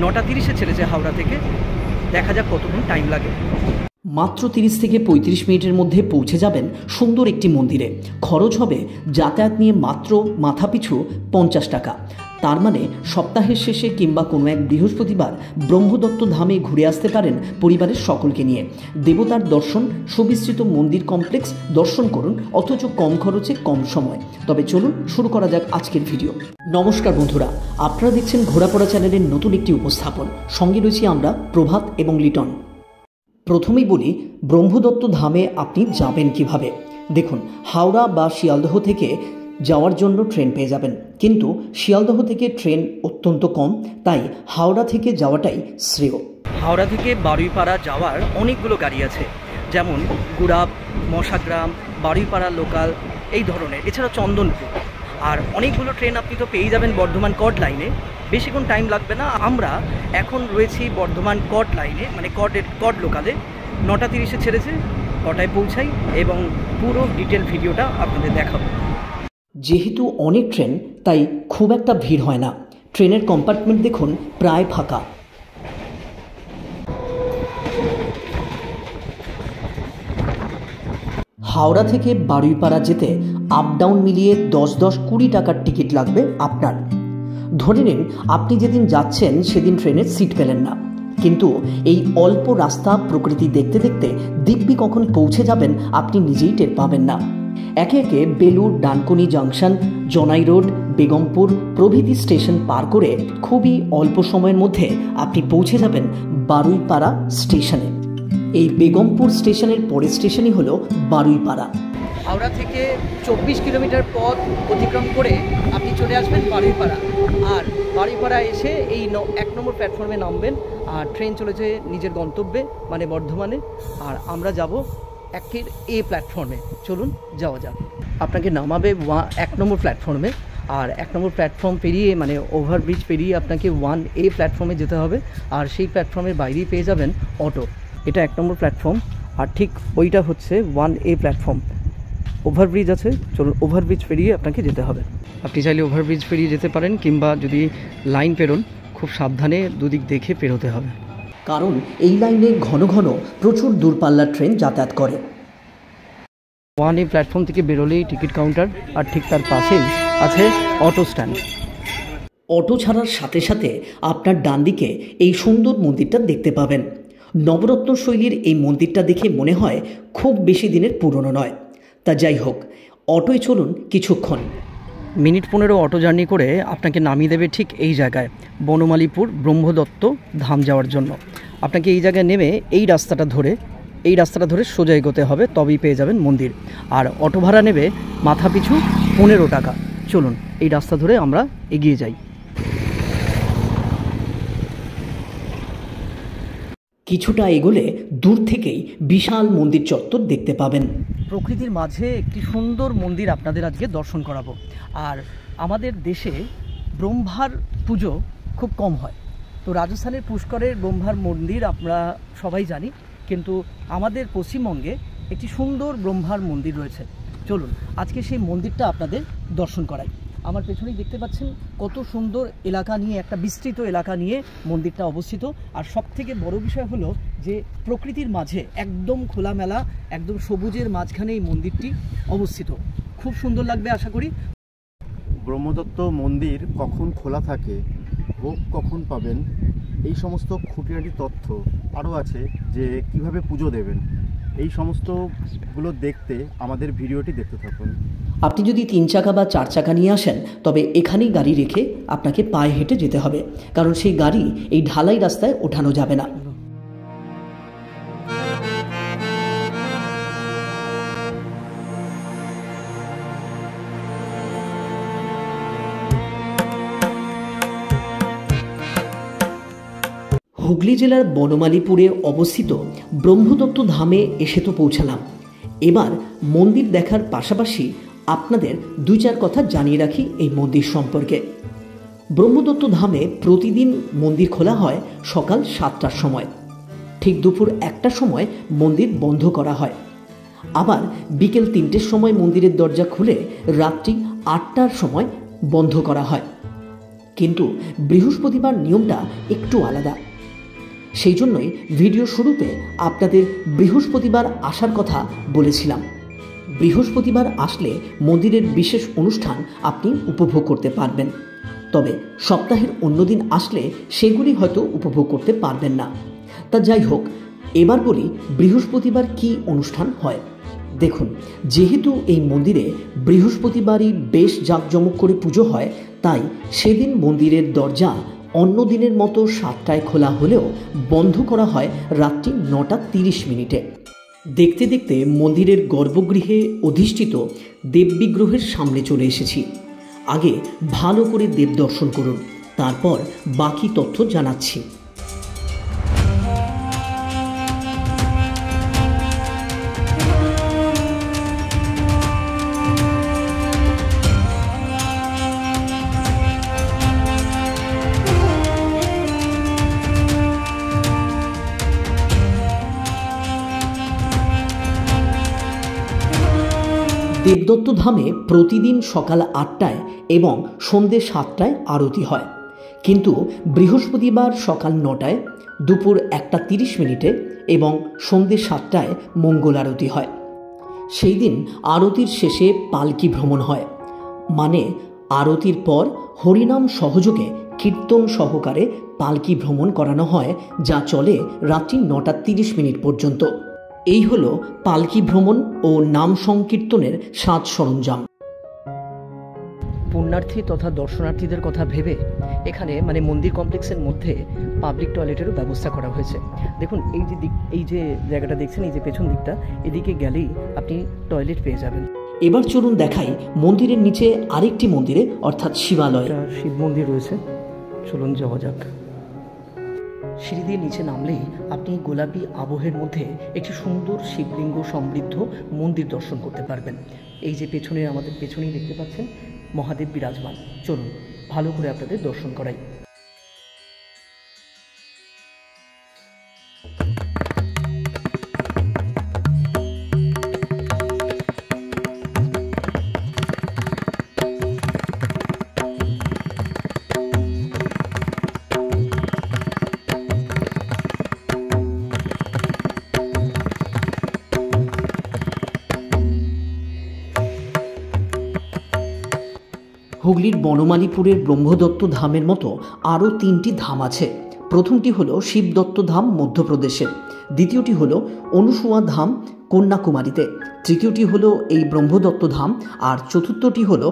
9:30-এ ছেড়েছে হাওড়া থেকে। দেখা যাক কতক্ষণ টাইম লাগে। মাত্র 30 থেকে 35 মিনিটের মধ্যে পৌঁছে যাবেন সুন্দর একটি মন্দিরে। খরচ হবে যাতায়াত নিয়ে মাত্র মাথাপিছু 50 টাকা। তার মানে সপ্তাহের শেষে কিংবা কোনো এক বৃহস্পতিবার ব্রহ্মদত্ত ধামে ঘুরে আসতে পারেন পরিবারের সকলকে নিয়ে। দেবতার দর্শন, সুবিস্তৃত মন্দির কমপ্লেক্স দর্শন করুন, অথচ কম খরচে কম সময়। তবে চলুন শুরু করা যাক আজকের ভিডিও। নমস্কার বন্ধুরা, আপনারা দেখছেন ঘোরাপড়া চ্যানেলের নতুন একটি উপস্থাপন। সঙ্গে রয়েছি আমরা প্রভাত এবং লিটন। প্রথমেই বলি, ব্রহ্মদত্ত ধামে আপনি যাবেন কিভাবে। দেখুন, হাওড়া বা শিয়ালদহ থেকে যাওয়ার জন্য ট্রেন পেয়ে যাবেন, কিন্তু শিয়ালদহ থেকে ট্রেন অত্যন্ত কম, তাই হাওড়া থেকে যাওয়াটাই শ্রেয়। হাওড়া থেকে বারুইপাড়া যাওয়ার অনেকগুলো গাড়ি আছে, যেমন গুড়াব, মশাগ্রাম, বারুইপাড়া লোকাল এই ধরনের, এছাড়া চন্দনপুর। আর অনেকগুলো ট্রেন আপনি তো পেয়ে যাবেন বর্ধমান কট লাইনে। বেশিক্ষণ টাইম লাগবে না। আমরা এখন রয়েছি বর্ধমান কট লাইনে, মানে কট লোকালে। 9:30-এ ছেড়েছে, কটায় পৌঁছাই এবং পুরো ডিটেল ভিডিওটা আপনাদের দেখাবো। যেহেতু অনেক ট্রেন, তাই খুব একটা ভিড় হয় না। ট্রেনের কম্পার্টমেন্ট দেখুন প্রায় ফাঁকা। হাওড়া থেকে বারুইপাড়া যেতে আপ ডাউন মিলিয়ে 10-20 টাকার টিকিট লাগবে আপনার। ধরে নিন আপনি যেদিন যাচ্ছেন সেদিন ট্রেনের সিট পেলেন না, কিন্তু এই অল্প রাস্তা প্রকৃতি দেখতে দেখতে দিব্যি কখন পৌঁছে যাবেন আপনি নিজেই টের পাবেন না। একে একে বেলুর, ডানকুনি জাংশন, জনাই রোড, বেগমপুর প্রভৃতি স্টেশন পার করে খুবই অল্প সময়ের মধ্যে আপনি পৌঁছে যাবেন বারুইপাড়া স্টেশনে। এই বেগমপুর স্টেশনের পরের স্টেশনই হলো বারুইপাড়া। হাওড়া থেকে 24 কিলোমিটার পথ অতিক্রম করে আপনি চলে আসবেন বারুইপাড়া। আর বারুইপাড়া এসে এই 1 নম্বর প্ল্যাটফর্মে নামবেন। আর ট্রেন চলেছে নিজের গন্তব্যে, মানে বর্ধমানে। আর আমরা যাব 1 এ প্ল্যাটফর্মে। চলুন যাওয়া যাক। আপনাকে নামাবে 1 নম্বর প্ল্যাটফর্মে। আর 1 নম্বর প্ল্যাটফর্ম পেরিয়ে, মানে ওভারব্রিজ পেরিয়ে আপনাকে 1 এ প্ল্যাটফর্মে যেতে হবে। আর সেই প্ল্যাটফর্মের বাইরেই পেয়ে যাবেন অটো। এটা 1 নম্বর প্ল্যাটফর্ম, আর ঠিক ওইটা হচ্ছে 1 এ প্ল্যাটফর্ম। ওভারব্রিজ আছে, চলুন ওভারব্রিজ পেরিয়ে আপনাকে যেতে হবে। আপনি চাইলে ওভারব্রিজ পেরিয়ে যেতে পারেন, কিংবা যদি লাইন পেরোন খুব সাবধানে দুদিক দেখে পেরোতে হবে, কারণ এই লাইনে ঘন ঘন প্রচুর দূরপাল্লার ট্রেন যাতায়াত করে। 1 এ প্ল্যাটফর্ম থেকে বেরোলেই টিকিট কাউন্টার, আর ঠিক তার পাশেই আছে অটো স্ট্যান্ড। অটো ছাড়ার সাথে সাথে আপনার ডান দিকে এই সুন্দর মন্দিরটা দেখতে পাবেন। নবরত্ন শৈলীর এই মন্দিরটা দেখে মনে হয় খুব বেশি দিনের পুরনো নয়। তা যাই হোক, অটোয় চলুন কিছুক্ষণ। মিনিট 15 অটো জার্নি করে আপনাকে নামিয়ে দেবে ঠিক এই জায়গায়, বনমালীপুর ব্রহ্মদত্ত ধাম যাওয়ার জন্য। আপনাকে এই জায়গায় নেমে এই রাস্তাটা ধরে সোজা এগোতে হবে, তবেই পেয়ে যাবেন মন্দির। আর অটো ভাড়া নেবে মাথাপিছু 15 টাকা। চলুন এই রাস্তা ধরে আমরা এগিয়ে যাই। কিছুটা এগোলে দূর থেকেই বিশাল মন্দির চত্বর দেখতে পাবেন। প্রকৃতির মাঝে একটি সুন্দর মন্দির আপনাদের আজকে দর্শন করাবো। আর আমাদের দেশে ব্রহ্মার পুজো খুব কম হয়। তো রাজস্থানের পুষ্করের ব্রহ্মার মন্দির আমরা সবাই জানি, কিন্তু আমাদের পশ্চিমবঙ্গে একটি সুন্দর ব্রহ্মার মন্দির রয়েছে। চলুন আজকে সেই মন্দিরটা আপনাদের দর্শন করাই। আমার পেছনেই দেখতে পাচ্ছেন কত সুন্দর এলাকা নিয়ে, একটা বিস্তৃত এলাকা নিয়ে মন্দিরটা অবস্থিত। আর সবথেকে বড় বিষয় হলো যে প্রকৃতির মাঝে, একদম খোলামেলা, একদম সবুজের মাঝখানে এই মন্দিরটি অবস্থিত। খুব সুন্দর লাগবে আশা করি। ব্রহ্মদত্ত মন্দির কখন খোলা থাকে, ভোগ কখন পাবেন, এই সমস্ত খুঁটিনাটি তথ্য আরও আছে, যে কিভাবে পুজো দেবেন, এই সমস্তগুলো দেখতে আমাদের ভিডিওটি দেখতে থাকুন। আপনি যদি 3 চাকা বা 4 চাকা নিয়ে আসেন, তবে এখানেই গাড়ি রেখে আপনাকে পায়ে হেঁটে যেতে হবে, কারণ সেই গাড়ি এই ঢালাই রাস্তায় ওঠানো যাবে না। হুগলি জেলার বনমালীপুরে অবস্থিত ব্রহ্মদত্ত ধামে এসে তো পৌঁছালাম। এবার মন্দির দেখার পাশাপাশি আপনাদের 2-4 কথা জানিয়ে রাখি এই মন্দির সম্পর্কে। ব্রহ্মদত্ত ধামে প্রতিদিন মন্দির খোলা হয় সকাল 7টার সময়। ঠিক দুপুর 1টার সময় মন্দির বন্ধ করা হয়। আবার বিকেল 3টের সময় মন্দিরের দরজা খুলে রাত্রি 8টার সময় বন্ধ করা হয়। কিন্তু বৃহস্পতিবার নিয়মটা একটু আলাদা। সেই জন্যই ভিডিও শুরুতে আপনাদের বৃহস্পতিবার আসার কথা বলেছিলাম। বৃহস্পতিবার আসলে মন্দিরের বিশেষ অনুষ্ঠান আপনি উপভোগ করতে পারবেন, তবে সপ্তাহের অন্য দিন আসলে সেগুলি হয়তো উপভোগ করতে পারবেন না। তা যাই হোক, এবার বলি বৃহস্পতিবার কি অনুষ্ঠান হয়। দেখুন, যেহেতু এই মন্দিরে বৃহস্পতিবারই বেশ জাঁকজমক করে পুজো হয়, তাই সেদিন মন্দিরের দরজা অন্য দিনের মতো 7টায় খোলা হলেও বন্ধ করা হয় রাত্রি 9:30 দেখতে দেখতে মন্দিরের গর্ভগৃহে অধিষ্ঠিত দেববিগ্রহের সামনে চলে এসেছি। আগে ভালো করে দেব দর্শন করুন, তারপর বাকি তথ্য জানাচ্ছি। দেবদত্ত ধামে প্রতিদিন সকাল 8টায় এবং সন্ধ্যে 7টায় আরতি হয়, কিন্তু বৃহস্পতিবার সকাল 9টায়, দুপুর 1:30 এবং সন্ধ্যে 7টায় মঙ্গল আরতি হয়। সেই দিন আরতির শেষে পালকি ভ্রমণ হয়, মানে আরতির পর হরিনাম সহযোগে কীর্তন সহকারে পালকি ভ্রমণ করানো হয়, যা চলে রাত্রি 9:30 পর্যন্ত। এই হলো পালকি ভ্রমণ ও নাম সংকীর্তনের সাজ সরঞ্জাম। পুণ্যার্থী তথা দর্শনার্থীদের কথা ভেবে এখানে মানে মন্দির কমপ্লেক্সের মধ্যে পাবলিক টয়লেটেরও ব্যবস্থা করা হয়েছে। দেখুন, এই যে জায়গাটা দেখছেন, এই যে পেছন দিকটা, এদিকে গেলেই আপনি টয়লেট পেয়ে যাবেন। এবার চলুন দেখাই মন্দিরের নিচে আরেকটি মন্দিরে, অর্থাৎ শিবালয়। শিব মন্দির রয়েছে, চলুন যাওয়া যাক। সিঁড়ি দিয়ে নিচে নামলেই আপনি গোলাপি আবহের মধ্যে একটি সুন্দর শিবলিঙ্গ সমৃদ্ধ মন্দির দর্শন করতে পারবেন। এই যে পেছনে, আমাদের পেছনেই দেখতে পাচ্ছেন মহাদেব বিরাজমান। চলুন ভালো করে আপনাদের দর্শন করাই। হুগলির বনমালীপুরের ব্রহ্মদত্ত ধামের মতো আরও 3টি ধাম আছে। প্রথমটি হলো শিবদত্ত ধাম মধ্যপ্রদেশের, দ্বিতীয়টি হলো অনুসুয়া ধাম কন্যাকুমারীতে, তৃতীয়টি হলো এই ব্রহ্মদত্ত ধাম, আর চতুর্থটি হলো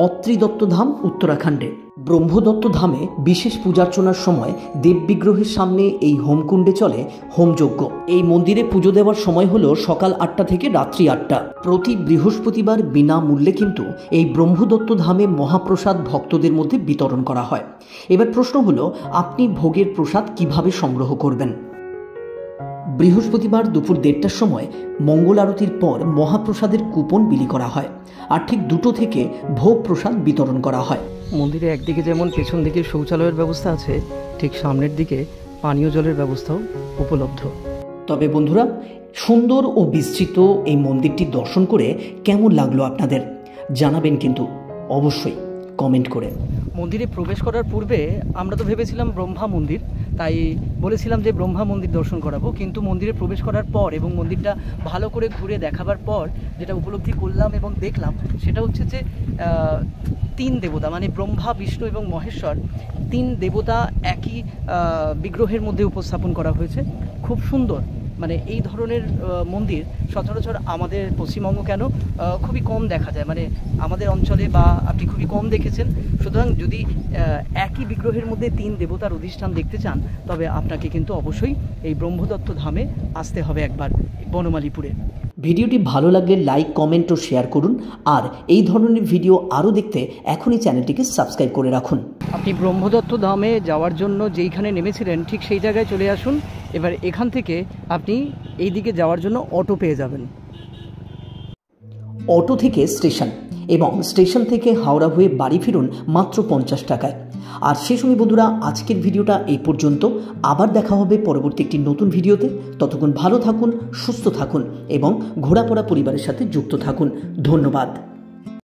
অত্রিদত্ত ধাম উত্তরাখণ্ডে। ব্রহ্মদত্ত ধামে বিশেষ পূজার্চনার সময় দেববিগ্রহের সামনে এই হোমকুণ্ডে চলে হোমযজ্ঞ। এই মন্দিরে পুজো দেওয়ার সময় হলো সকাল 8টা থেকে রাত্রি 8টা। প্রতি বৃহস্পতিবার বিনামূল্যে কিন্তু এই ব্রহ্মদত্ত ধামে মহাপ্রসাদ ভক্তদের মধ্যে বিতরণ করা হয়। এবার প্রশ্ন হলো, আপনি ভোগের প্রসাদ কিভাবে সংগ্রহ করবেন? বৃহস্পতিবার দুপুর 1:30টার সময় মঙ্গল আরতির পর মহাপ্রসাদের কুপন বিলি করা হয়, আর ঠিক 2টো থেকে ভোগ প্রসাদ বিতরণ করা হয়। মন্দিরে একদিকে যেমন পেছন দিকে শৌচালয়ের ব্যবস্থা আছে, ঠিক সামনের দিকে পানীয় জলের ব্যবস্থাও উপলব্ধ। তবে বন্ধুরা, সুন্দর ও বিস্তৃত এই মন্দিরটি দর্শন করে কেমন লাগলো আপনাদের জানাবেন কিন্তু অবশ্যই কমেন্ট করে। মন্দিরে প্রবেশ করার পূর্বে আমরা তো ভেবেছিলাম ব্রহ্মা মন্দির, তাই বলেছিলাম যে ব্রহ্মা মন্দির দর্শন করাবো, কিন্তু মন্দিরে প্রবেশ করার পর এবং মন্দিরটা ভালো করে ঘুরে দেখাবার পর যেটা উপলব্ধি করলাম এবং দেখলাম, সেটা হচ্ছে যে 3 দেবতা, মানে ব্রহ্মা, বিষ্ণু এবং মহেশ্বর, 3 দেবতা একই বিগ্রহের মধ্যে উপস্থাপন করা হয়েছে। খুব সুন্দর, মানে এই ধরনের মন্দির সচরাচর আমাদের পশ্চিমবঙ্গ কেন খুবই কম দেখা যায়, মানে আমাদের অঞ্চলে বা আপনি খুবই কম দেখেছেন। সুতরাং যদি একই বিগ্রহের মধ্যে 3 দেবতার অধিষ্ঠান দেখতে চান, তবে আপনাকে কিন্তু অবশ্যই এই ব্রহ্মদত্ত ধামে আসতে হবে একবার, বনমালীপুরে। ভিডিওটি ভালো লাগলে লাইক, কমেন্ট ও শেয়ার করুন, আর এই ধরনের ভিডিও আরও দেখতে এখনই চ্যানেলটিকে সাবস্ক্রাইব করে রাখুন। আপনি ব্রহ্মদত্ত ধামে যাওয়ার জন্য যেইখানে নেমেছিলেন ঠিক সেই জায়গায় চলে আসুন। এবার এখান থেকে আপনি এই দিকে যাওয়ার জন্য অটো পেয়ে যাবেন। অটো থেকে স্টেশন, এবং স্টেশন থেকে হাওড়া হয়ে বাড়ি ফিরুন মাত্র 50 টাকায়। আর সেই সঙ্গে বন্ধুরা, আজকের ভিডিওটা এই পর্যন্ত। আবার দেখা হবে পরবর্তী একটি নতুন ভিডিওতে। ততক্ষণ ভালো থাকুন, সুস্থ থাকুন এবং ঘোরাপড়া পরিবারের সাথে যুক্ত থাকুন। ধন্যবাদ।